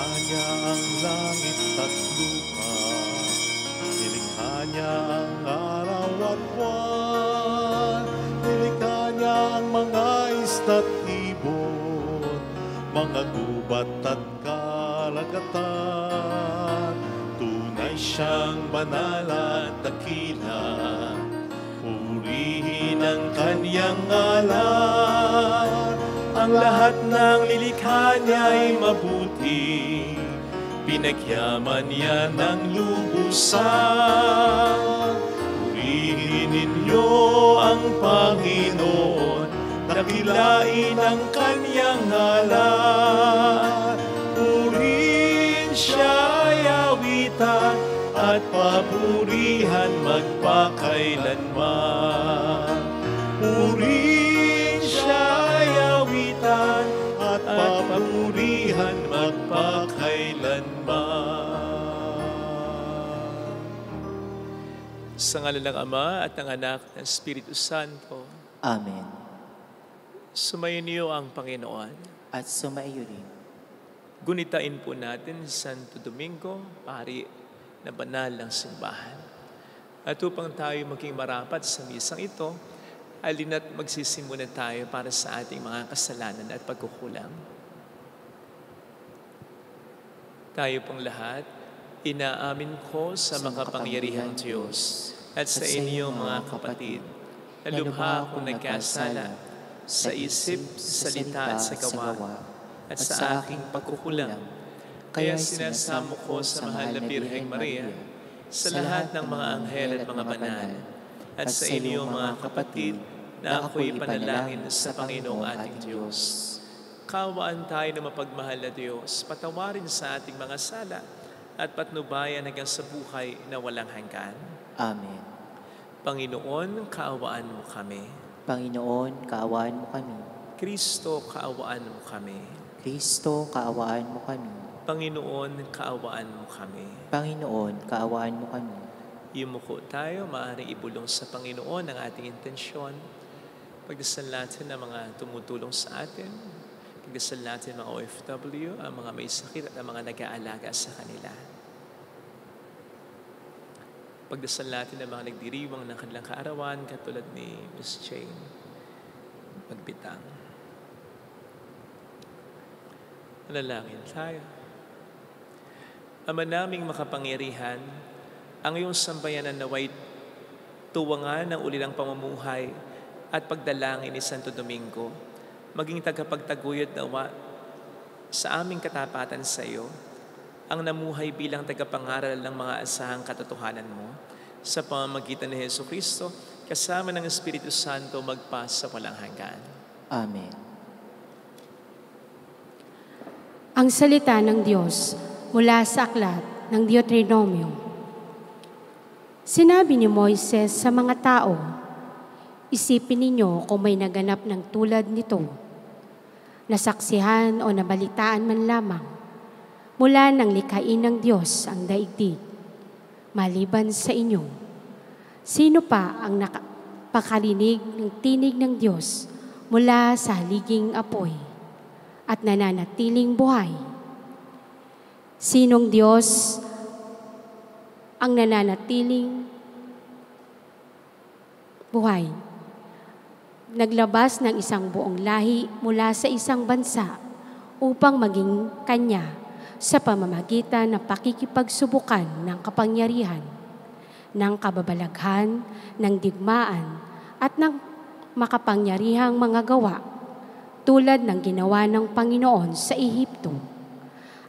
Nilikha niya ang langit at lupa, nilikha niya ang araw at buwan, nilikha niya ang mga isda't ibon, mga gubat at karagatan. Tunay siyang banal at dakila, purihin ang kanyang ngalan. Ang lahat ng nilikha niya'y mabuti, pinagyaman niya ng lubusan. Purihin ninyo ang Panginoon, dakilain ang kanyang ngalan. Purihin siya'y awitan at papurihan magpakailanman. Purihin siya'y awitan at papurihan magpakailanman. Sa ngalan ng Ama at ng Anak at ng Espiritu Santo. Amen. Sumayin niyo ang Panginoon. At sumaiyo rin. Gunitain po natin Santo Domingo, pari na banal ng simbahan. At upang tayo maging marapat sa misang ito, alina't magsisimula tayo para sa ating mga kasalanan at pagkukulang. Tayo pong lahat, inaamin ko sa makapangyarihang Diyos at sa inyong mga kapatid, na lubha akong nagkasala sa isip, salita at sa gawa, at sa aking pagkukulang. Kaya sinasamo ko sa mahal na Birheng Maria, sa lahat ng mga anghel at mga banal, at sa inyong mga kapatid, na ako'y panalangin sa Panginoong ating Diyos. Kaawaan tayo na mapagmahal na Diyos, patawarin sa ating mga sala, at patnubayan hanggang sa buhay na walang hanggan. Amen. Panginoon, kaawaan mo kami. Panginoon, kaawaan mo kami. Kristo, kaawaan mo kami. Kristo, kaawaan mo kami. Panginoon, kaawaan mo kami. Panginoon, kaawaan mo kami. Yumuko tayo, maaaring ibulong sa Panginoon ang ating intensyon. Pagdasal natin ang mga tumutulong sa atin. Pagdasal natin ang mga OFW, ang mga may sakit at ang mga nag-aalaga sa kanila. Pagdasal natin ang mga nagdiriwang ng kanilang kaarawan, katulad ni Miss Jane Magbitang. Manalangin tayo. Ama naming makapangyarihan, ang iyong sambayanan naway tuwangan ng ulilang pamumuhay at pagdalangin ni Santo Domingo, maging tagapagtaguyod nawa sa aming katapatan sa iyo, ang namuhay bilang tagapangaral ng mga asahang katotohanan mo, sa pamamagitan ni Jesucristo, kasama ng Espiritu Santo, magpa sa walang hanggan. Amen. Ang salita ng Diyos mula sa aklat ng Deuteronomio. Sinabi ni Moises sa mga tao, isipin ninyo kung may naganap ng tulad nito, nasaksihan o nabalitaan man lamang, mula nang likhain ng Diyos ang daigdig, maliban sa inyo. Sino pa ang nakapakarinig ng tinig ng Diyos mula sa haliging apoy at nananatiling buhay? Sinong Diyos ang nananatiling buhay? Naglabas ng isang buong lahi mula sa isang bansa upang maging kanya sa pamamagitan ng pakikipagsubukan ng kapangyarihan, ng kababalaghan, ng digmaan, at ng makapangyarihang mga gawa, tulad ng ginawa ng Panginoon sa Ehipto.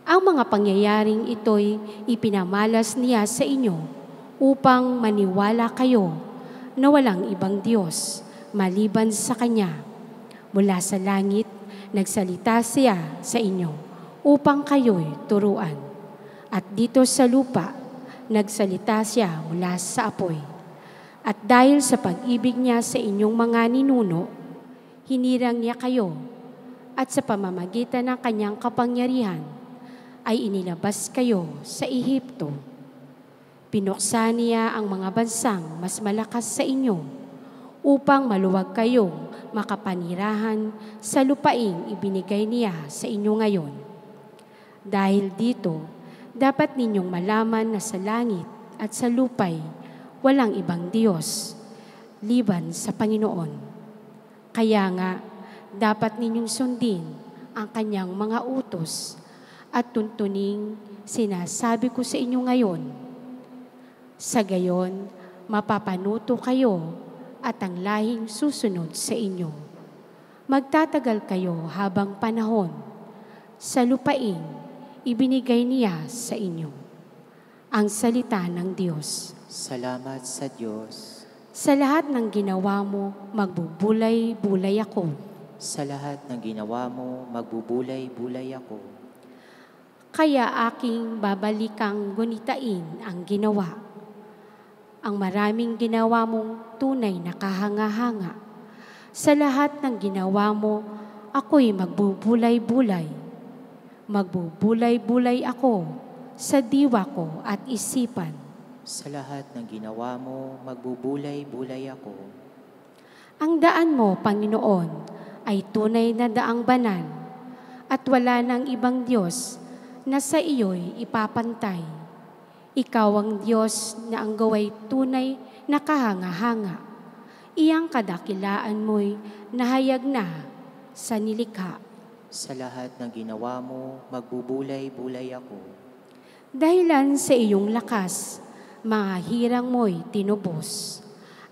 Ang mga pangyayaring ito'y ipinamalas niya sa inyo upang maniwala kayo na walang ibang Diyos maliban sa Kanya. Mula sa langit, nagsalita siya sa inyo upang kayo'y turuan. At dito sa lupa, nagsalita siya mula sa apoy. At dahil sa pag-ibig niya sa inyong mga ninuno, hinirang niya kayo, at sa pamamagitan ng kanyang kapangyarihan, ay inilabas kayo sa Ehipto. Pinuksan niya ang mga bansang mas malakas sa inyo upang maluwag kayong makapanirahan sa lupaing ibinigay niya sa inyo ngayon. Dahil dito, dapat ninyong malaman na sa langit at sa lupay, walang ibang Diyos, liban sa Panginoon. Kaya nga, dapat ninyong sundin ang kanyang mga utos at tuntuning sinasabi ko sa inyo ngayon. Sa gayon, mapapanuto kayo at ang lahing susunod sa inyo. Magtatagal kayo habang panahon. Sa lupain, ibinigay niya sa inyo. Ang salita ng Diyos. Salamat sa Diyos. Sa lahat ng ginawa mo, magbubulay-bulay ako. Sa lahat ng ginawa mo, magbubulay-bulay ako. Kaya aking babalikang gunitain ang ginawa. Ang maraming ginawa mong tunay na kahanga-hanga. Sa lahat ng ginawa mo, ako'y magbubulay-bulay. Magbubulay-bulay ako sa diwa ko at isipan. Sa lahat ng ginawa mo, magbubulay-bulay ako. Ang daan mo, Panginoon, ay tunay na daang banal, at wala nang ibang Diyos na sa iyo'y ipapantay. Ikaw ang Diyos na ang gaway tunay na kahanga-hanga. Iyang kadakilaan mo'y nahayag na sa nilikha. Sa lahat ng ginawa mo, magbubulay-bulay ako. Dahilan sa iyong lakas, mga hirang mo'y tinubos.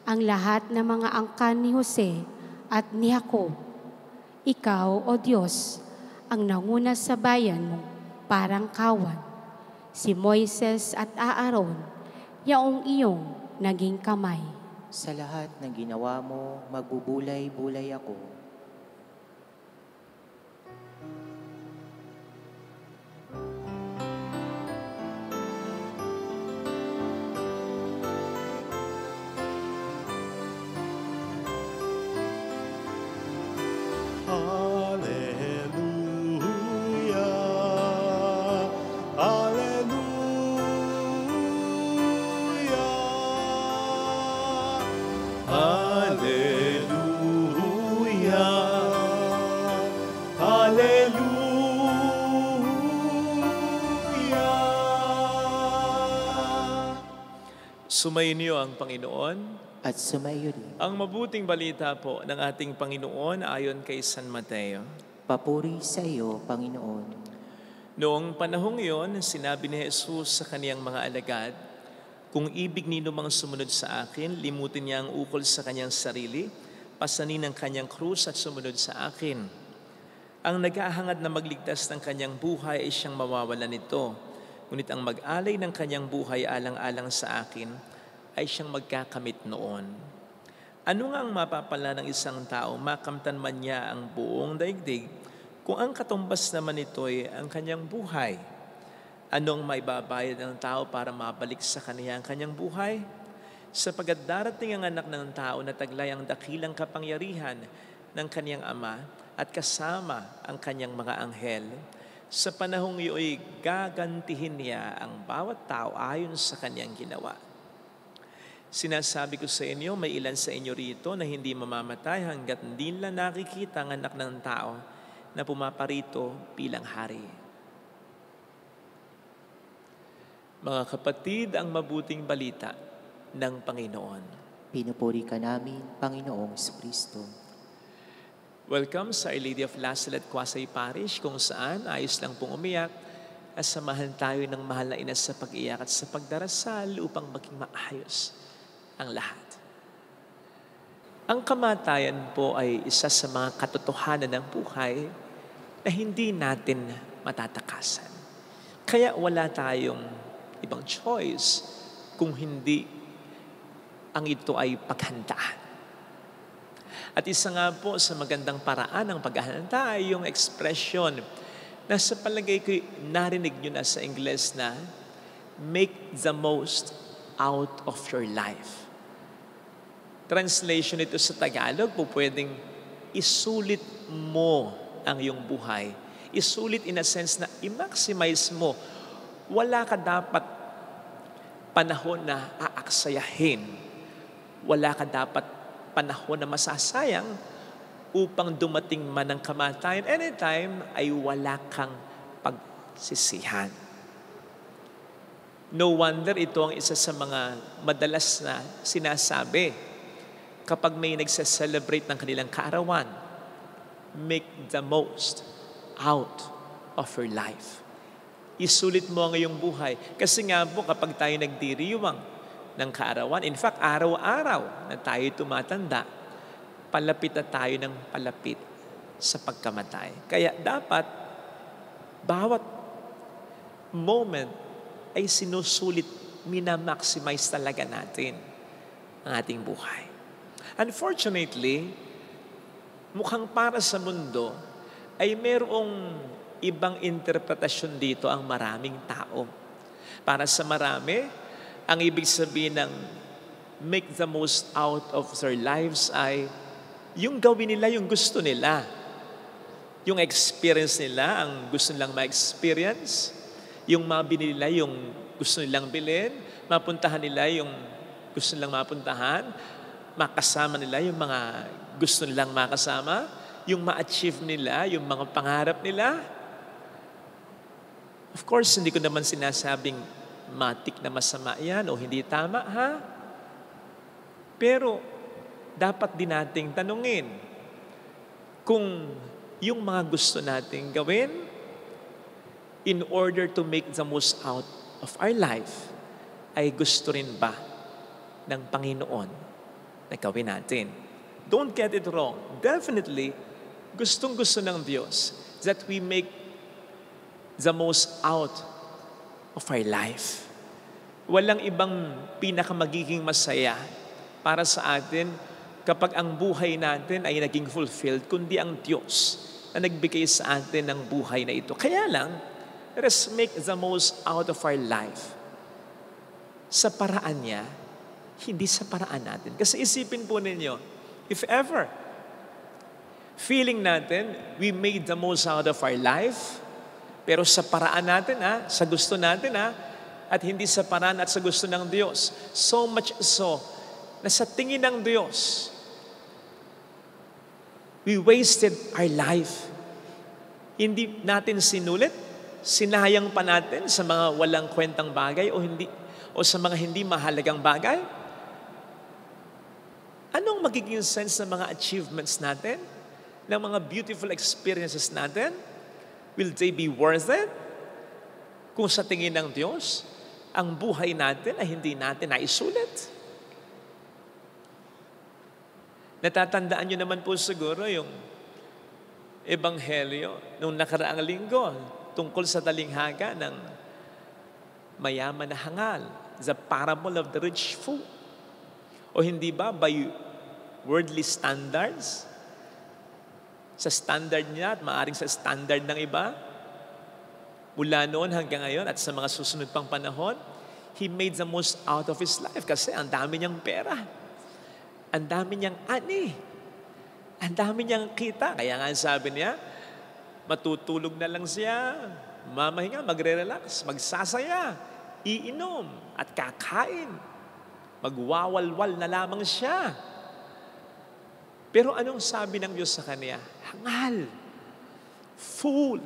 Ang lahat ng mga angkan ni Jose at ni Jacob. Ikaw, O Diyos, ang nanguna sa bayan mong parang kawan. Si Moises at Aaron, yaong iyong naging kamay. Sa lahat ng ginawa mo, magbubulay-bulay ako. Sumainyo ang Panginoon. At sumayo rin. Ang mabuting balita po ng ating Panginoon ayon kay San Mateo. Papuri sa iyo, Panginoon. Noong panahong iyon, sinabi ni Jesus sa kaniyang mga alagad, "Kung ibig ninyo mang sumunod sa akin, limutin niya ang ukol sa kanyang sarili, pasanin ang kanyang krus at sumunod sa akin. Ang nag-aahangad na magligtas ng kanyang buhay ay siyang mawawalan nito. Ngunit ang mag-alay ng kanyang buhay alang-alang sa akin ay siyang magkakamit noon." Ano nga ang mapapala ng isang tao, makamtan man niya ang buong daigdig, kung ang katumbas naman nito'y ang kanyang buhay? Anong maibabayad ng tao para mabalik sa kaniya ang kanyang buhay? Sapagkat darating ang anak ng tao na taglay ang dakilang kapangyarihan ng kaniyang ama at kasama ang kanyang mga anghel. Sa panahong iyo'y gagantihin niya ang bawat tao ayon sa kaniyang ginawa. Sinasabi ko sa inyo, may ilan sa inyo rito na hindi mamamatay hanggat hindi nila nakikita ang anak ng tao na pumaparito bilang hari. Mga kapatid, ang mabuting balita ng Panginoon. Pinupuri ka namin, Panginoong Kristo. Welcome sa Our Lady of Lasalet, Quasay Parish, kung saan ayos lang pong umiyak at samahan tayo ng mahal na ina sa pag-iyak at sa pagdarasal upang maging maayos ang lahat. Ang kamatayan po ay isa sa mga katotohanan ng buhay na hindi natin matatakasan. Kaya wala tayong ibang choice kung hindi ang ito ay paghandaan. At isa nga po sa magandang paraan ng paghahanda ay yung expression na sa palagay ko narinig nyo na sa Ingles na make the most out of your life. Translation ito sa Tagalog po pwedeng isulit mo ang iyong buhay. Isulit in a sense na i-maximize mo. Wala ka dapat panahon na aaksayahin. Wala ka dapat panahon na masasayang upang dumating man ang kamatayan. Anytime ay wala kang pagsisihan. No wonder ito ang isa sa mga madalas na sinasabi kapag may nagse-celebrate ng kanilang kaarawan. Make the most out of your life. Isulit mo ang iyong buhay. Kasi nga po kapag tayo nagdiriwang ng kaarawan, in fact, araw-araw na tayo tumatanda, palapit na tayo ng palapit sa pagkamatay. Kaya dapat, bawat moment ay sinusulit, minamaximize talaga natin ang ating buhay. Unfortunately, mukhang para sa mundo ay merong ibang interpretasyon dito ang maraming tao. Para sa marami, ang ibig sabihin ng make the most out of their lives ay yung gawin nila yung gusto nila. Yung experience nila, ang gusto nilang ma-experience. Yung mabili nila, yung gusto nilang bilhin. Mapuntahan nila yung gusto nilang mapuntahan. Makasama nila yung mga gusto nilang makasama. Yung ma-achieve nila, yung mga pangarap nila. Of course, hindi ko naman sinasabing matik na masama yan o hindi tama, ha? Pero, dapat din nating tanungin kung yung mga gusto nating gawin in order to make the most out of our life ay gusto rin ba ng Panginoon na gawin natin. Don't get it wrong. Definitely, gustong-gusto ng Diyos that we make the most out of our life. Walang ibang pinakamagiging masaya para sa atin kapag ang buhay natin ay naging fulfilled, kundi ang Diyos na nagbigay sa atin ng buhay na ito. Kaya lang, let us make the most out of our life sa paraan niya, hindi sa paraan natin. Kasi isipin po ninyo, if ever, feeling natin, we made the most out of our life, pero sa paraan natin, sa gusto natin, at hindi sa paraan at sa gusto ng Diyos. So much so, na sa tingin ng Diyos, we wasted our life. Hindi natin sinulit, sinayang pa natin sa mga walang kwentang bagay o sa mga hindi mahalagang bagay. Anong magiging sense ng mga achievements natin? Ng mga beautiful experiences natin? Will they be worth it? Kung sa tingin ng Diyos, ang buhay natin ay hindi natin naisulit. Natatandaan nyo naman po siguro yung ebanghelyo nung nakaraang linggo tungkol sa talinghaga ng mayaman na hangal, the parable of the rich fool. O hindi ba by worldly standards, sa standard niya at maaaring sa standard ng iba, mula noon hanggang ngayon at sa mga susunod pang panahon, he made the most out of his life kasi ang dami niyang pera. Ang dami niyang ani. Ang dami niyang kita. Kaya nga sabi niya, matutulog na lang siya, mamahinga, magre-relax, magsasaya, iinom at kakain. Magwawalwal na lamang siya. Pero anong sabi ng Diyos sa kanya? Hangal. Fool.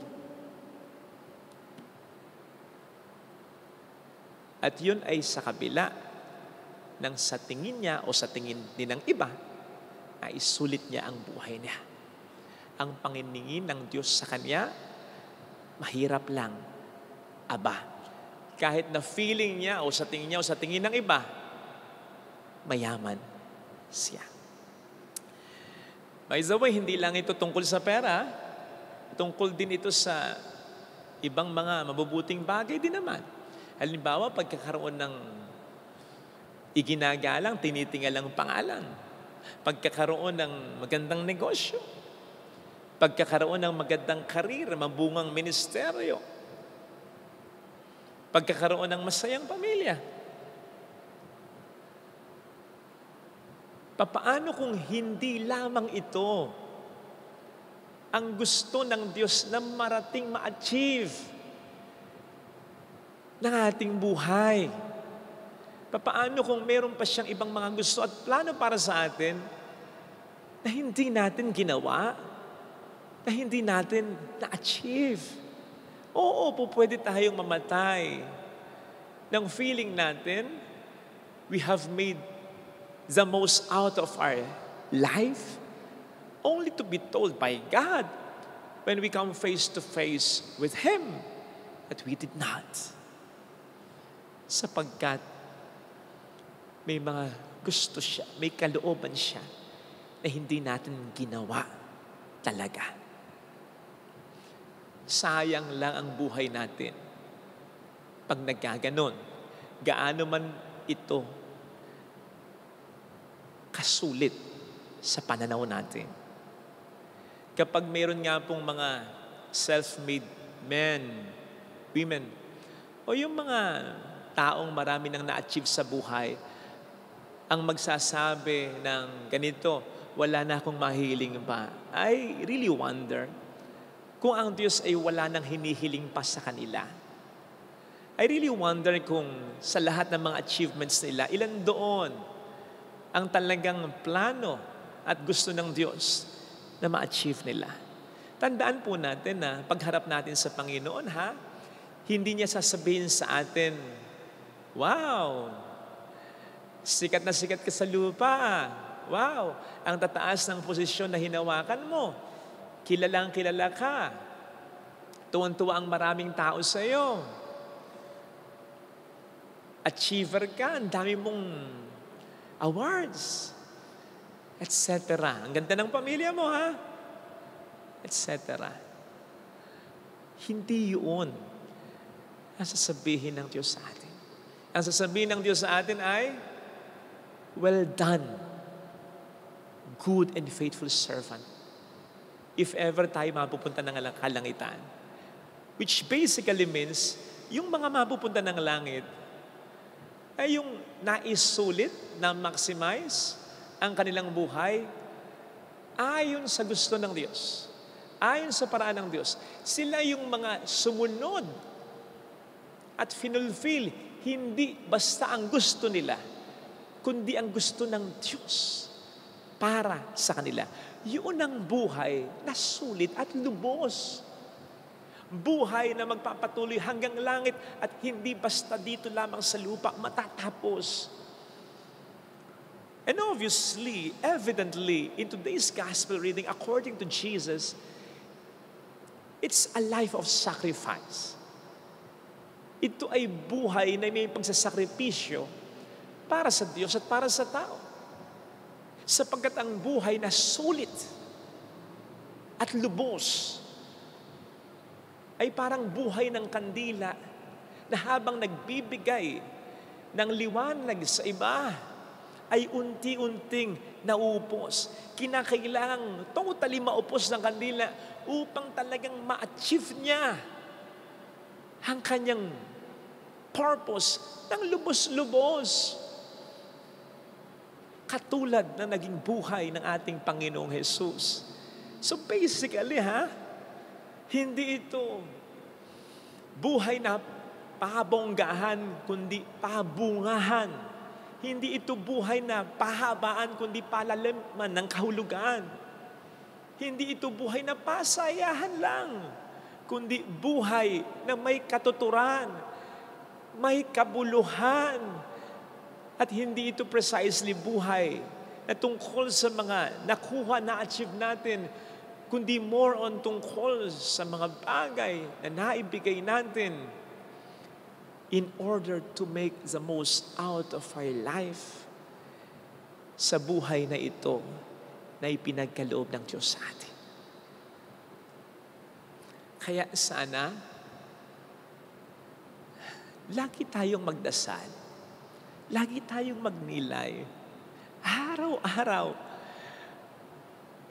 At yun ay sa kabila ng sa tingin niya o sa tingin din ng iba, ay sulit niya ang buhay niya. Ang panginingin ng Diyos sa kanya, mahirap lang. Aba, kahit na feeling niya o sa tingin ng iba, mayaman siya. By the way, hindi lang ito tungkol sa pera, tungkol din ito sa ibang mga mabubuting bagay din naman. Halimbawa, pagkakaroon ng iginagalang, tinitingalang pangalan. Pagkakaroon ng magandang negosyo. Pagkakaroon ng magandang karir, mabungang ministeryo. Pagkakaroon ng masayang pamilya. Papaano kung hindi lamang ito ang gusto ng Diyos na marating ma-achieve ng ating buhay? Papaano kung meron pa siyang ibang mga gusto at plano para sa atin na hindi natin ginawa, na hindi natin na-achieve? Oo, po pwede tayong mamatay ng feeling natin we have made the most out of our life, only to be told by God when we come face to face with Him that we did not. Sapagkat may mga gusto siya, may kalooban siya na hindi natin ginawa talaga. Sayang lang ang buhay natin pag nagkaganon. Gaano man ito kasulit sa pananaw natin. Kapag mayroon nga pong mga self-made men, women, o yung mga taong marami nang na-achieve sa buhay, ang magsasabi ng ganito, wala na akong mahiling pa. I really wonder kung ang Diyos ay wala nang hinihiling pa sa kanila. I really wonder kung sa lahat ng mga achievements nila, ilan doon ang talagang plano at gusto ng Diyos na ma-achieve nila. Tandaan po natin na pagharap natin sa Panginoon, hindi niya sasabihin sa atin, wow, sikat na sikat ka sa lupa. Wow, ang tataas ng posisyon na hinawakan mo. Kilalang kilala ka. Tuwan-tuwa ang maraming tao sa iyo. Achiever ka, ang dami mong awards, etc. Ang ganda ng pamilya mo, etc. Hindi yun ang sasabihin ng Diyos sa atin. Ang sasabihin ng Diyos sa atin ay, well done, good and faithful servant. If ever tayo mapupunta ng kalangitan. Which basically means, yung mga mapupunta ng langit, ay yung naisulit na maximize ang kanilang buhay ayon sa gusto ng Diyos. Ayon sa paraan ng Diyos. Sila yung mga sumunod at finulfill, hindi basta ang gusto nila, kundi ang gusto ng Diyos para sa kanila. Yun ang buhay na sulit at lubos. Buhay na magpapatuloy hanggang langit at hindi basta dito lamang sa lupa matatapos. And obviously, evidently, in today's gospel reading, according to Jesus, it's a life of sacrifice. Ito ay buhay na may pagsasakripisyo para sa Diyos at para sa tao. Sapagkat ang buhay na sulit at lubos ay parang buhay ng kandila na habang nagbibigay ng liwanag sa iba, ay unti-unting naupos. Kinakailangang totally maupos ng kandila upang talagang ma-achieve niya ang kanyang purpose ng lubos-lubos. Katulad na naging buhay ng ating Panginoong Jesus. So basically, hindi ito buhay na pabonggahan, kundi pabungahan. Hindi ito buhay na pahabaan, kundi palaliman ng kahulugan. Hindi ito buhay na pasayahan lang, kundi buhay na may katuturan, may kabuluhan. At hindi ito precisely buhay na tungkol sa mga nakuha na achieve natin, kundi more on tungkol sa mga bagay na naibigay natin in order to make the most out of our life sa buhay na ito na ipinagkaloob ng Diyos sa atin. Kaya sana, lagi tayong magdasal, lagi tayong magnilay, araw-araw.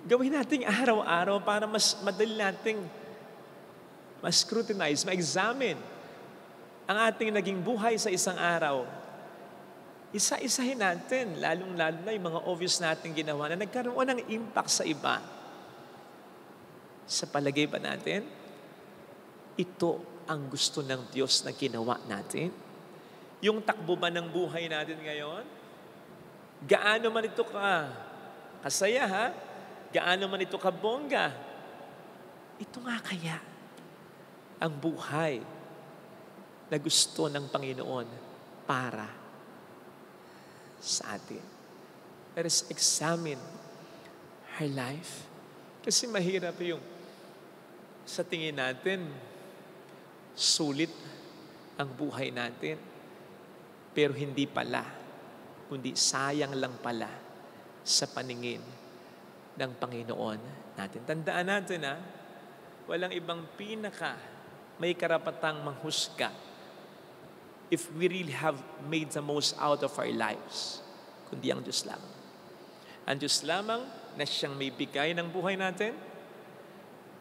Gawin natin araw-araw para mas madali nating ma-scrutinize, ma-examine ang ating naging buhay sa isang araw. Isa-isahin natin, lalong-lalo na yung mga obvious nating ginawa na nagkaroon ng impact sa iba. Sa palagay ba natin, ito ang gusto ng Diyos na ginawa natin? Yung takbo ba ng buhay natin ngayon? Gaano man ito kasaya, Gaano man ito kabongga? Ito nga kaya ang buhay na gusto ng Panginoon para sa atin. Let us examine our life. Kasi mahirap yung sa tingin natin, sulit ang buhay natin. Pero hindi pala, kundi sayang lang pala sa paningin ng Panginoon natin. Tandaan natin walang ibang may karapatang manghusga if we really have made the most out of our lives, kundi ang Diyos lamang. Ang Diyos lamang na siyang may bigay ng buhay natin.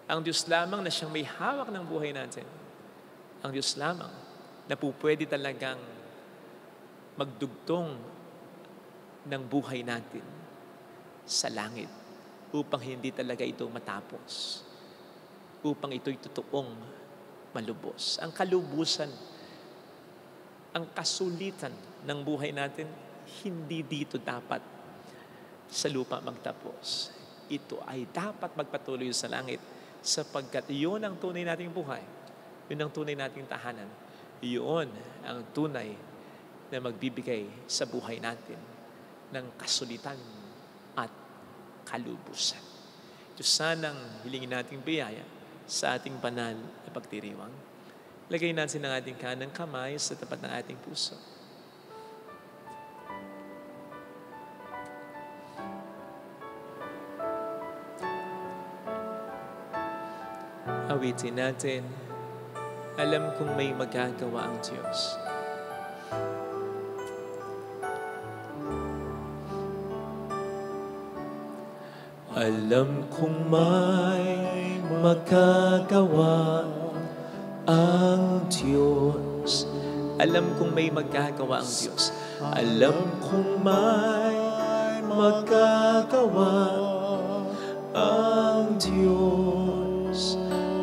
Ang Diyos lamang na siyang may hawak ng buhay natin. Ang Diyos lamang na po pwede talagang magdugtong ng buhay natin sa langit upang hindi talaga ito matapos. Upang ito'y totoong malubos. Ang kalubusan, ang kasulitan ng buhay natin, hindi dito dapat sa lupa magtapos. Ito ay dapat magpatuloy sa langit sapagkat iyon ang tunay nating buhay. Yun ang tunay nating tahanan. Iyon ang tunay na magbibigay sa buhay natin ng kasulitan at kalubusan. Diyos, sanang hilingin nating biyaya sa ating banal na pagdiriwang. Lagay natin ang ating kanang kamay sa tapat ng ating puso. Awitin natin, alam kong may magagawa ang Diyos. Alam kong may magagawa ang Diyos. Alam kong may magagawa ang Diyos. Alam kong may magagawa ang Diyos.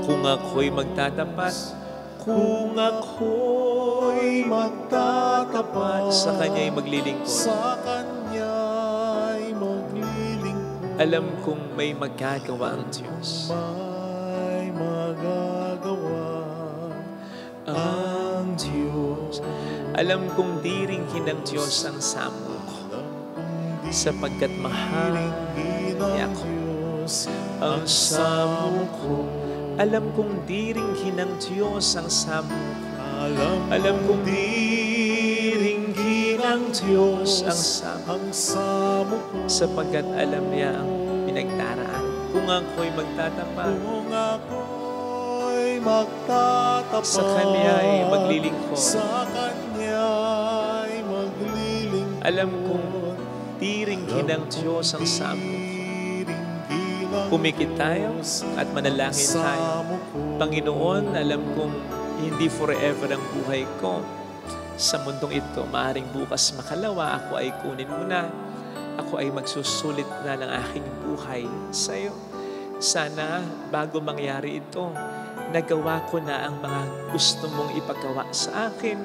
Kung ako'y magtatapat, kung ako'y magtatapat, sa Kanya'y maglilingkod. Sa Kanya'y maglilingkod. Alam kong may magagawa ang Diyos. May magagawa ang Diyos. Alam kong diringgin ng Diyos ang samo ko, sapagkat mahal niya ako. Ang samo ko, alam kong diringgin ng Diyos ang samo ko. Alam kong diringgin ng Diyos ang samo ko, sapagkat alam niya ang pinagdaraan. Kung ako'y magtatapat, sa Kanya'y maglilingkod. Alam kong diringgin ng Diyos ang samo ko. Pumikit tayo at manalangin tayo. Panginoon, alam kong hindi forever ang buhay ko sa mundong ito. Maaring bukas makalawa, ako ay kunin mo na. Ako ay magsusulit na ng aking buhay sa iyo. Sana bago mangyari ito, nagawa ko na ang mga gusto mong ipagawa sa akin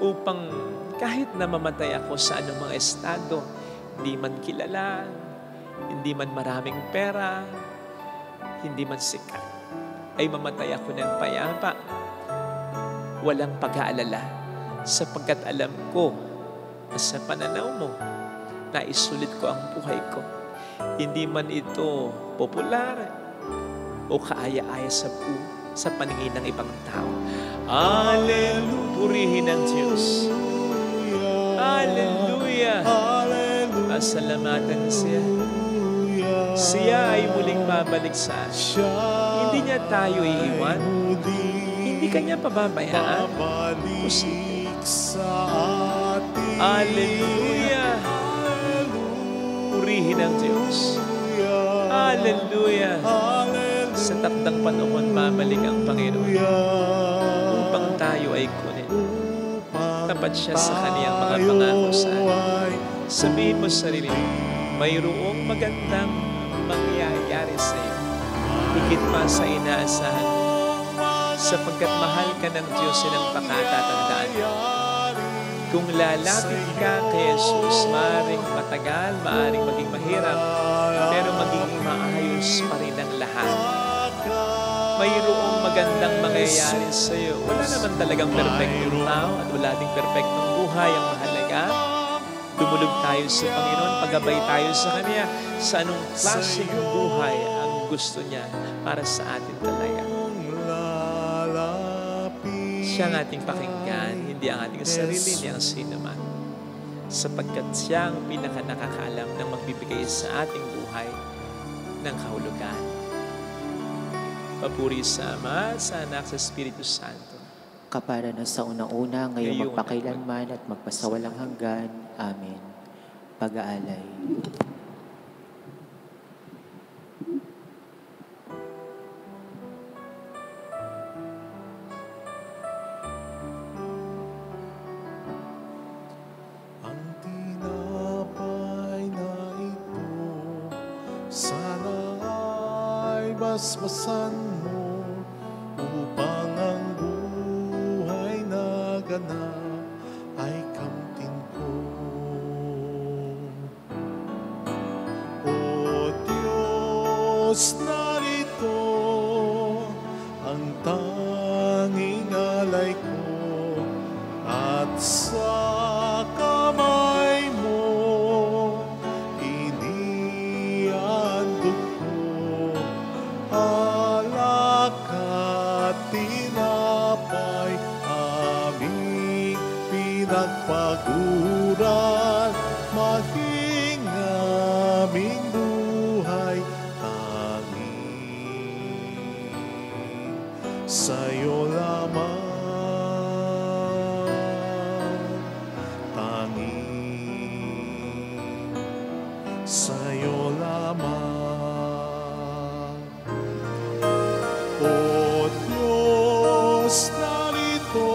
upang kahit na mamatay ako sa anumang estado, hindi man kilala, hindi man maraming pera, hindi man sikat, ay mamatay ako ng payapa, walang pag-aalala, sapagkat alam ko na sa pananaw mo, naisulit ko ang buhay ko. Hindi man ito popular o kaaya-aya sa paningin ng ibang tao. Hallelujah! Purihin ang Diyos. Hallelujah! Pasalamatan siya. Siya ay muling babalik sa atin. Hindi niya tayo iiwan. Hindi kanya pababayaan. Hallelujah! Purihin ang Diyos. Hallelujah! Sa takdang panahon, babalik ang Panginoon upang tayo ay kunin. Tapat siya sa kaniyang mga pangako sa atin. Sabihin mo sa sarili, mayroong magandang mangyayari sa iyo. Higit pa sa inaasahan. Sapagkat mahal ka ng Diyos, silang pakatatandaan. Kung lalapit ka kay Jesus, maaaring matagal, maaaring maging mahirap, pero magiging maayos pa rin ang lahat. Mayroong magandang mangyayari sa'yo. Wala naman talagang perfectong tao at wala ding perfectong buhay. Ang mahalaga, dumulog tayo sa Panginoon, paggabay tayo sa Kanya sa anong klaseng buhay ang gusto niya para sa atin talaga. Siya ang ating pakinggan, hindi ang ating sarili, hindi ang sino man. Sapagkat siya ang pinaka-nakakaalam ng magbibigay sa ating buhay ng kahulugan. Papuri sa Ama, sa Anak, sa Espiritu Santo. Kapara na sa unang-una, ngayon magpakailanman at magpasawalang hanggan. Amen. Pag-aalay. Ang tinapay na ito, sana ay basbasan mo upang ang buhay na ganap ay kamtin ko. O Diyos, narito ang tanging alay ko at sa kamay mo inihandog ko alak at tinapay aming pinagpaguran maging aming buhay tanging sa'yo lamang. Sa'yo lamang. O Diyos, narito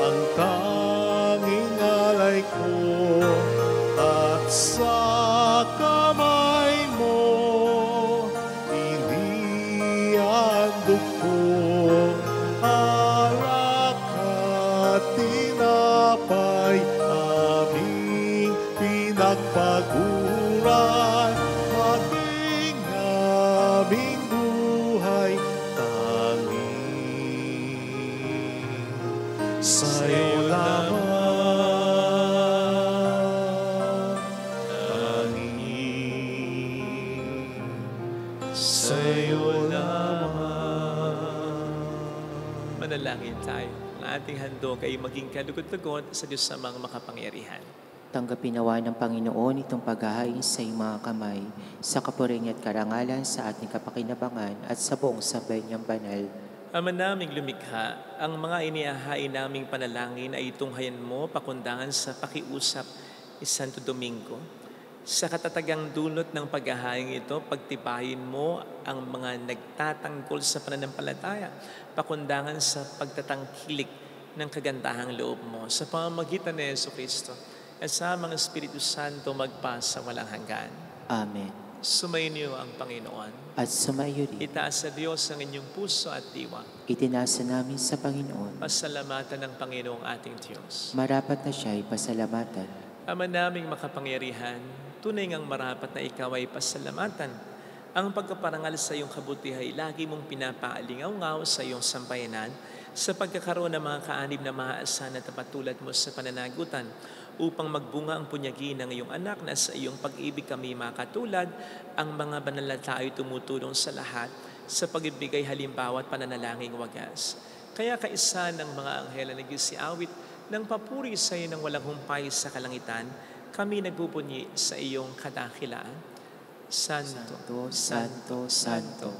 ang tanging alay ko at sa kamay mo inihandog ko alak at tinapay aming pinagpaguran maging aming buhay tanging sa'yo lamang. Tanging sa'yo lamang. Manalangin tayo. Ang ating handog ay maging kalugod-lugod sa Diyos sa mga makapangyarihan. Tanggapin nawa ng Panginoon itong paghahain sa iyong mga kamay, sa kapuring at karangalan sa ating kapakinabangan at sa buong sabay niyang banal. Ama naming lumikha, ang mga inihahain naming panalangin ay itunghayan mo pakundangan sa pakiusap ni Santo Domingo. Sa katatagang dulot ng paghahain ito, pagtibayin mo ang mga nagtatanggol sa pananampalataya, pakundangan sa pagtatangkilik ng kagandahang loob mo sa pamamagitan ni Jesucristo at sa mga Espiritu Santo magpasa walang hanggan. Amen. Sumainyo ang Panginoon. At sumayo rin, Itaas sa Diyos ang inyong puso at diwa. itinasa namin sa Panginoon. Pasalamatan ng Panginoong ating Diyos. Marapat na siya ay pasalamatan. Ama naming makapangyarihan, tunay ngang marapat na ikaw ay pasalamatan. Ang pagkaparangal sa iyong kabutihan ay lagi mong pinapaalingaw-ngaw sa iyong sampayanan sa pagkakaroon ng mga kaanib na maaasahan at patulad mo sa pananagutan upang magbunga ang punyagi ng iyong anak na sa iyong pag-ibig kami makatulad. Ang mga banal na tao ay tumutulong sa lahat sa pagbibigay halimbawa at pananalangin wagas. Kaya kaisa ng mga anghel na nagsiawit ng papuri sa iyo ng walang humpay sa kalangitan, kami nagbubunyi sa iyong kadakilaan. Santo, Santo, Santo,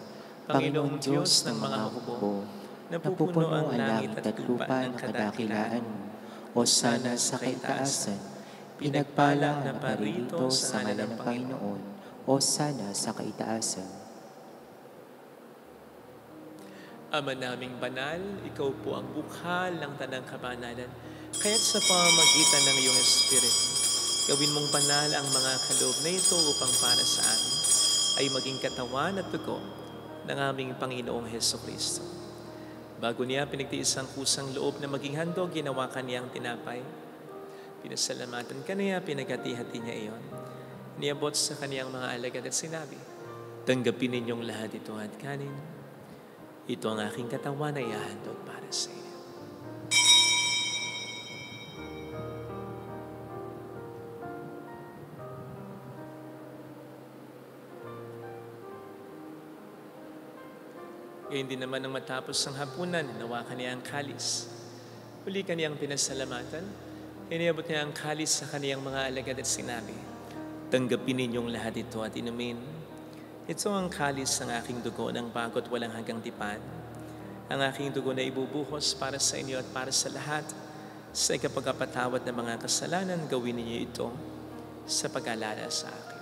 Panginoong Diyos ng mga hukbo, napupuno ang langit at lupa ng kadakilaan mo. O sana sa kaitaasan, pinagpala na parito sa ngalan ng Panginoon. O sana sa kaitaasan. Ama naming banal, ikaw po ang bukhal ng tanang kabanalan. Kaya't sa pamamagitan ng iyong Espiritu, gawin mong banal ang mga kaloob na ito upang para sa amin ay maging katawan at dugo ng aming Panginoong Jesucristo. Bago niya pinagtiis ang kusang loob na maging handog, ginawa kaniyang tinapay. Pinasalamatan kaniya, pinaghati-hati niya iyon. Niabot sa kaniyang mga alagad at sinabi, tanggapin ninyong lahat ito at kanin. Ito ang aking katawan na ihahandog para sa inyo. Ngayon din naman nang matapos ang hapunan, hinawakan niya ang kalis. Uli kaniyang pinasalamatan, iniabot niya ang kalis sa kaniyang mga alagad at sinabi, "Tanggapin ninyong lahat ito at inumin. Ito ang kalis ng aking dugo ng bago't walang hanggang tipan. Ang aking dugo na ibubuhos para sa inyo at para sa lahat. Sa ikapagpatawad ng mga kasalanan, gawin ninyo ito sa pag-alala sa akin."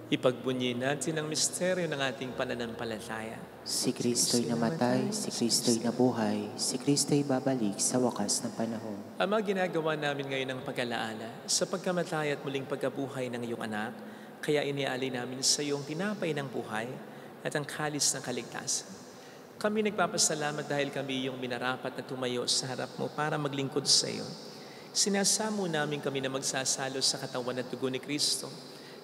Ipagbunyi natin ang misteryo ng ating pananampalataya. Si Kristo'y namatay, si Kristo'y nabuhay, si Kristo'y babalik sa wakas ng panahon. Ama, ginagawa namin ngayon ang pag-alaala sa pagkamatay at muling pagkabuhay ng iyong anak, kaya iniaalay namin sa iyong tinapay ng buhay at ang kalis ng kaligtasan. Kami nagpapasalamat dahil kami iyong minarapat na tumayo sa harap mo para maglingkod sa iyo. Sinasamo namin kami na magsasalo sa katawan at dugo ni Kristo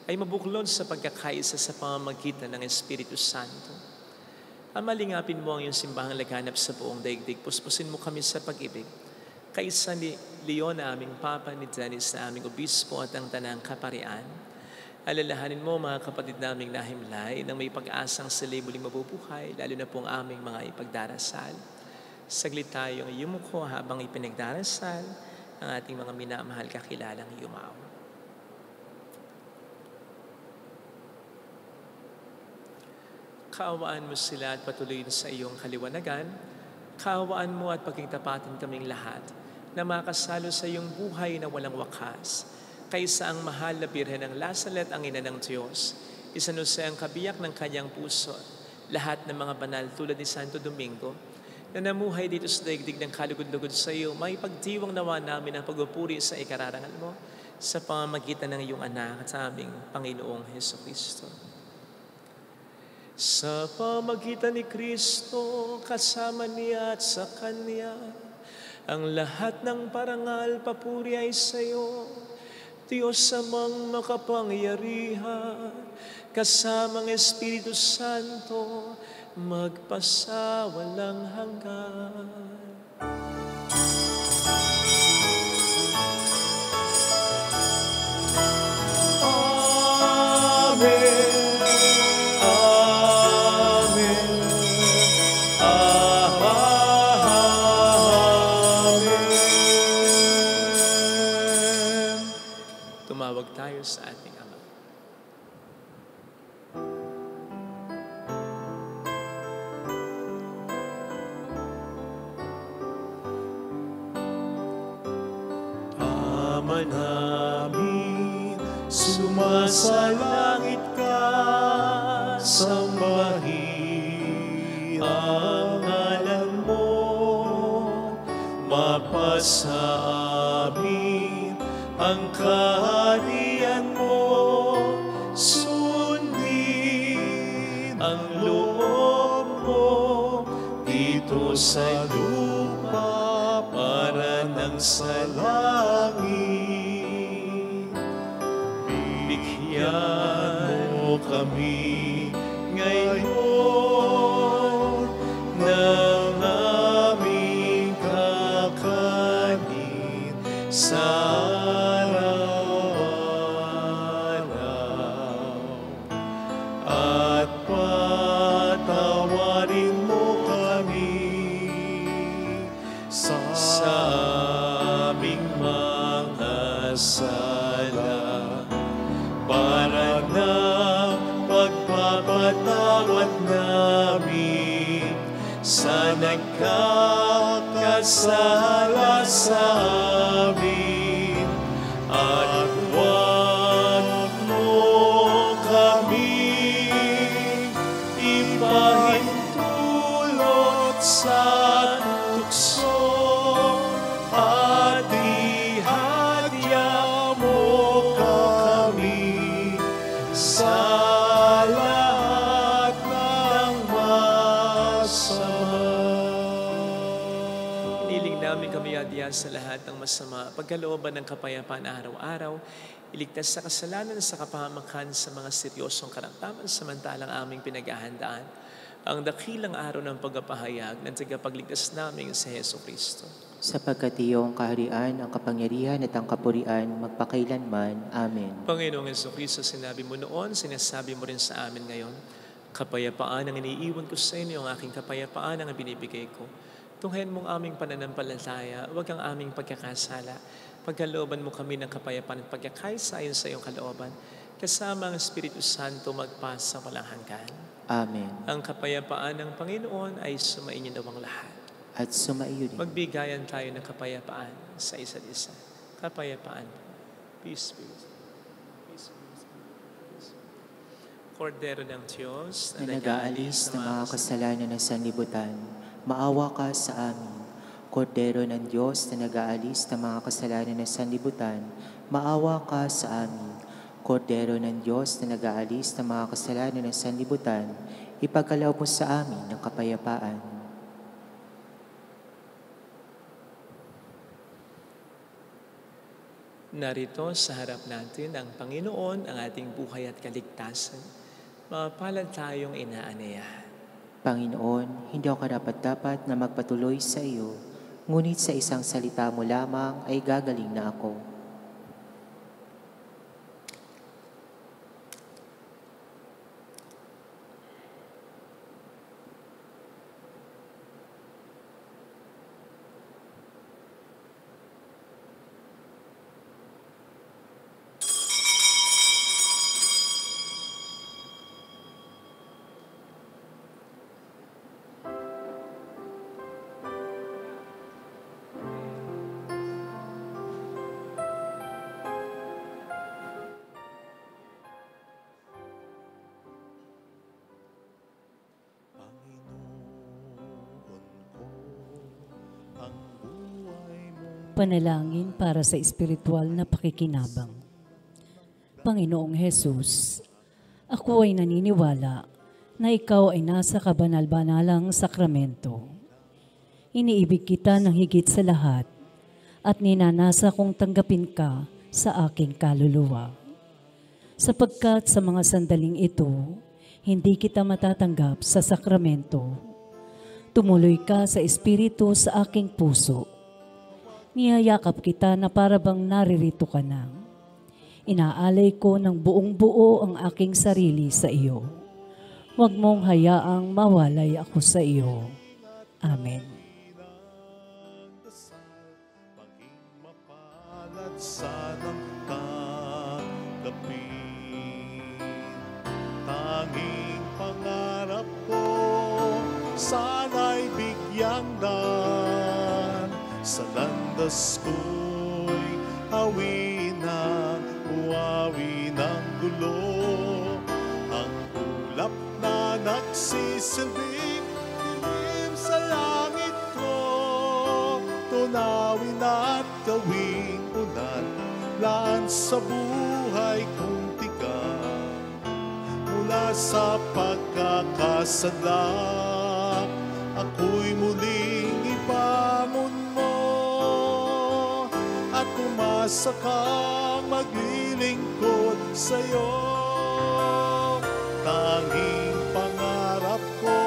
ay mabuklod sa pagkakaisa sa pamamagitan ng Espiritu Santo. Amalingapin mo ang iyong simbahang laganap sa buong daigdig. Puspusin mo kami sa pag-ibig. Kaisa ni Leon na aming Papa, ni Dennis na aming Obispo at ang Tanang Kaparian. Alalahanin mo mga kapatid naming nahimlay nang may pag-asang sila muling mabubuhay, lalo na pong aming mga ipagdarasal. Saglit tayong yumuko habang ipinagdarasal ang ating mga minamahal kakilalang yumao. Kaawaan mo sila at patuloyin sa iyong kaliwanagan. Kaawaan mo at pagkingtapatin kaming lahat na makasalo sa iyong buhay na walang wakas. Kaysa ang mahal na Birhen ng Lazaret, ang ina ng Diyos, isanusay ang kabiyak ng kanyang puso, lahat ng mga banal tulad ni Santo Domingo, na namuhay dito sa daigdig ng kalugod-lugod sa iyo, may pagdiwang nawa namin ang pagpupuri sa ikararangal mo sa pamamagitan ng iyong anak at sa aming Panginoong Hesukristo. Sa pamagitan ni Kristo, kasama niya at sa Kanya, ang lahat ng parangal papuri ay sa iyo, Diyos amang makapangyarihan, kasamang Espiritu Santo, magpasawalang hanggan. Amen. Tumawag tayo sa ating Ama. Ama namin, sumasalangit ka, sambahin ang ngalan mo, mapasa amin ang kaharian mo, sundin ang loob mo dito sa lupa para nang sa langit. Bigyan mo kami ngayon ng aming kakanin sa para na pagpapatawad namin sa nagkakasala sa amin, at huwag mo kami ipahintulot sa tukso, at ihadya mo kami sa lahat ng masama. kami adya sa lahat ng masama, pagkalooban ng kapayapaan araw-araw, iligtas sa kasalanan sa kapahamakan sa mga seryosong karamdaman samantalang aming pinaghahandaan ang dakilang araw ng pagpapahayag ng tagapagligtas namin sa Heso Kristo. Sapagkat iyong kaharian, ang kapangyarihan at ang kapurian magpakailanman. Amen. Panginoong Heso Kristo, sinabi mo noon, sinasabi mo rin sa amin ngayon, kapayapaan ang iniiwan ko sa inyo, ang aking kapayapaan ang binibigay ko. Tunghayan mong aming pananampalataya, huwag ang aming pagkakasala. Pagkalooban mo kami ng kapayapaan at pagkakaisa ayon sa iyong kalooban, kasama ang Espiritu Santo magpasa walang hanggan. Amen. Ang kapayapaan ng Panginoon ay sumainyo nawang lahat. At sumaiyo rin. Magbigayan tayo ng kapayapaan sa isa't isa. Kapayapaan. Peace be with you. Peace be with you. Peace be with you. Kordero ng Diyos Na nag-aalis ng mga kasalanan ng sanlibutan, maawa ka sa amin. Kordero ng Diyos na nag-aalis ng mga kasalanan ng sanlibutan, maawa ka sa amin. Kordero ng Diyos na nag-aalis ng mga kasalanan ng sanlibutan, ipagkaloob mo sa amin ng kapayapaan. Narito sa harap natin ang Panginoon, ang ating buhay at kaligtasan. Mapalad tayong inaanyayahan. Panginoon, hindi ako karapat-dapat na magpatuloy sa iyo, ngunit sa isang salita mo lamang ay gagaling na ako. Panalangin para sa espiritual na pakikinabang. Panginoong Hesus, ako ay naniniwala na ikaw ay nasa kabanal-banalang sakramento. Iniibig kita ng higit sa lahat at ninanasa kong tanggapin ka sa aking kaluluwa. Sapagkat sa mga sandaling ito, hindi kita matatanggap sa sakramento. Tumuloy ka sa espiritu sa aking puso. Niyayakap kita na para bang naririto ka na. Inaalay ko ng buong buo ang aking sarili sa iyo. Huwag mong hayaang mawalay ako sa iyo. Amen. Sanang tanggapin, tanging pangarap ko, sana'y bigyang daan. Sa landas ko'y hawin ng uwawi ng gulo, ang ulap na nagsisilbing dilim sa langit ko, tunawin at gawing ulan, laan sa buhay kong tigang. Mula sa pagkakasala, ako'y muling ibangon mo, at umasa kang maglilingkod sa'yo. Tanging pangarap ko,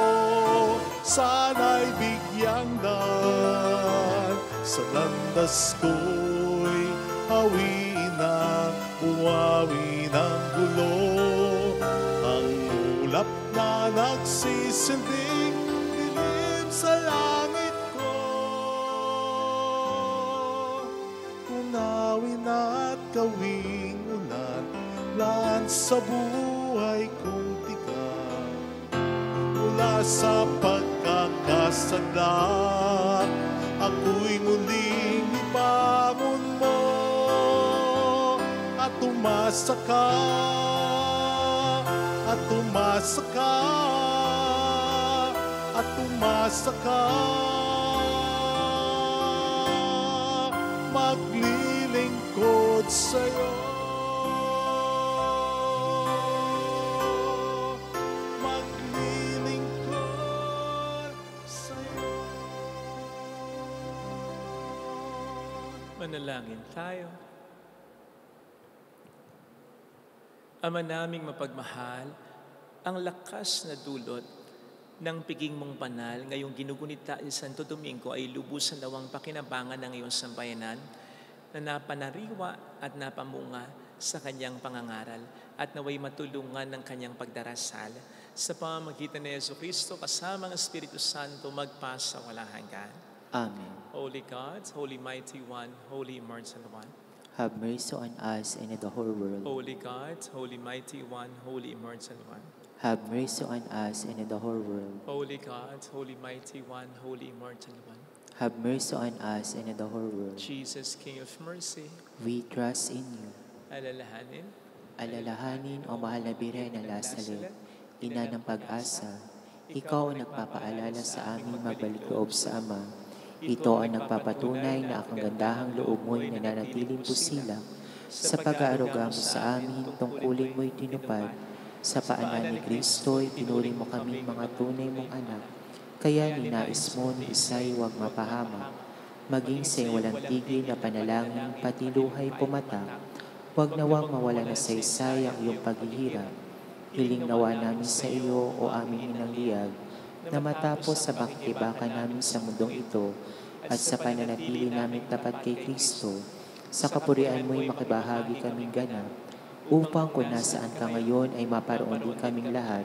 sana'y bigyang daan. Sa landas ko'y hawin ang buwawi ng gulo, ang ulap na nagsisilbing dilim sa langit ko. Tunawin at gawing ulan, laan sa buhay kong tigang. Mula sa pagkakasala, ako'y muling ibangon mo, at umasa ka, at umasa ka, at umasa ka, maglilingkod sa'yo. Maglilingkod sa'yo. Manalangin tayo. Ama naming mapagmahal, ang lakas na dulot ng piging mong banal ngayong ginugunita ni Santo Domingo ay lubusan nawang pakinabangan ng iyong sambayanan na napanariwa at napamunga sa kanyang pangangaral at naway matulungan ng kanyang pagdarasal sa pamamagitan ni Jesucristo kasama ng Espiritu Santo magpasa walang hanggan. Amen. Holy God, Holy Mighty One, Holy Immortal One. Have mercy on us and on the whole world. Holy God, Holy Mighty One, Holy Immortal One. Have mercy on us and on the whole world. Holy God, Holy Mighty One, Holy Immortal One. Have mercy on us and on the whole world. Jesus, King of Mercy, We trust in you. alalahanin, Alalahanin, O mahal na Birhen ng Nazaret, ina ng pag-asa, ikaw ang nagpapaalala sa amin magbalik loob sa Ama. Ito ang nagpapatunay na ang kagandahang loob mo'y nananatiling pusilak sa pag-aaruga mo sa amin, tungkulin mo'y tinupad. Sa paanan ni Kristo'y pinuri mo kami mga tunay mong anak. Kaya ninais mo ni isa'y huwag mapahamak. Maging sa walang tigil na panalangin, pati luhay pumatak. Huwag nawang mawala na sa isay ang iyong paghihirap. Hiling nawa namin sa iyo, o aming inang liyag, na matapos sa bakibakan namin sa mundong ito at sa pananatili namin tapat kay Kristo, sa kapurian mo'y makibahagi kaming ganap, upang kung nasaan ka ngayon ay maparoon din kaming lahat,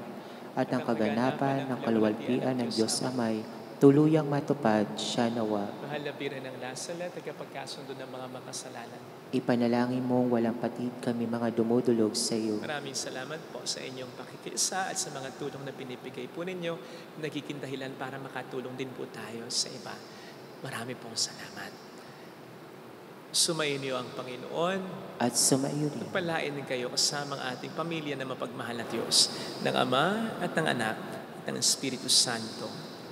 at ang kaganapan ng kaluwalhatian ng Diyos Amay tuluyang matupad siya nawa. mahal na Birhen ng Nazaret, tagapagkasundo ng mga makasalanan. Ipanalangin mong walang patid kami mga dumudulog sa iyo. Maraming salamat po sa inyong pakikiisa at sa mga tulong na pinipigay po ninyo, nagiging dahilan para makatulong din po tayo sa iba. Marami pong salamat. Sumayin niyo ang Panginoon. At sumaiyo rin. Pagpalain din kayo kasama ang ating pamilya na mapagmahal na Diyos, ng Ama at ng Anak at ng Espiritu Santo.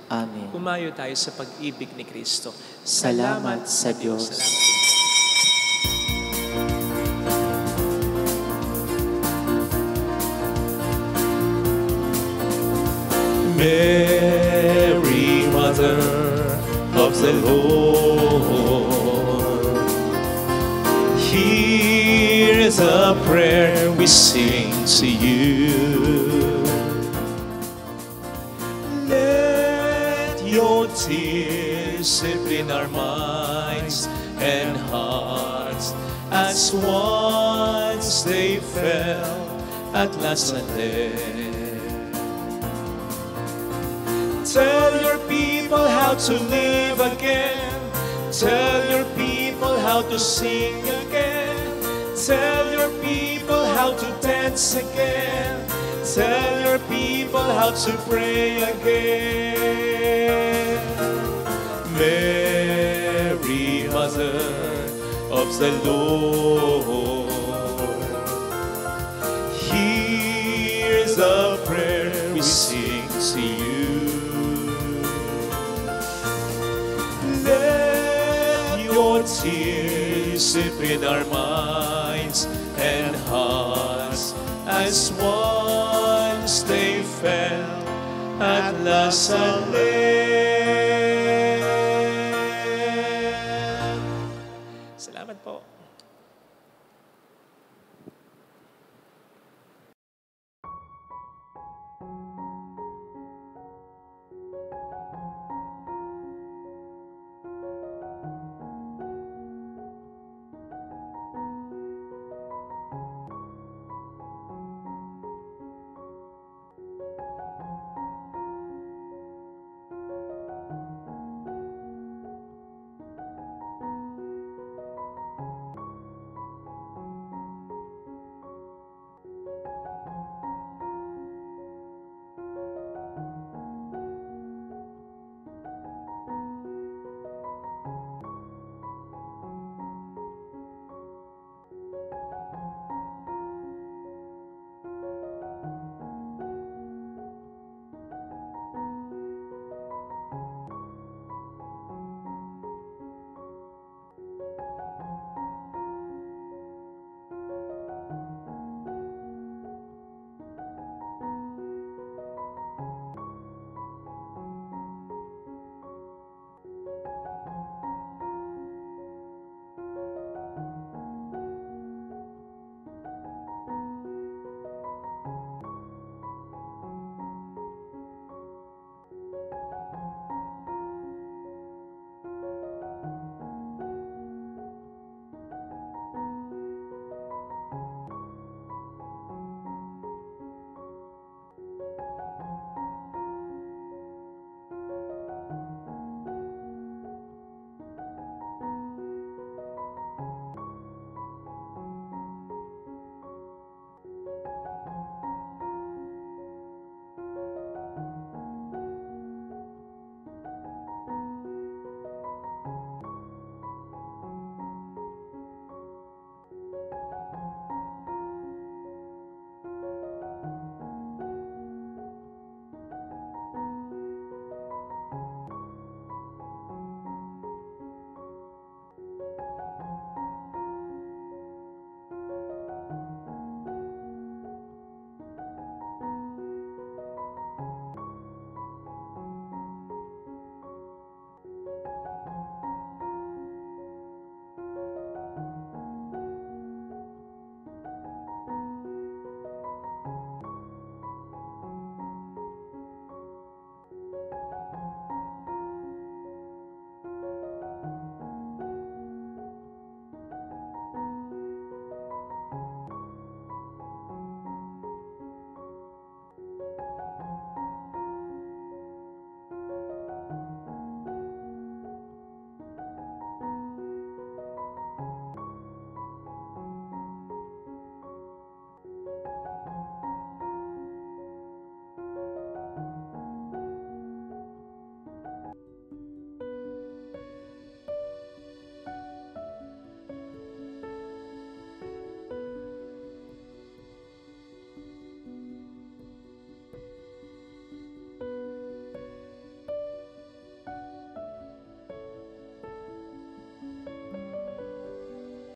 Amen. Pumayo tayo sa pag-ibig ni Kristo. Salamat sa Diyos. Salamat. Mary, Mother of the Lord, Here's a prayer we sing to you. Let your tears discipline our minds and hearts as once they fell at Nazareth. Tell your people how to live again. Tell your people how to sing again. Tell your people how to dance again. Tell your people how to pray again. Mary, Mother of the Lord, here's a prayer we sing to you. Let your tears dip in our minds and hearts as once they fell at Nazareth.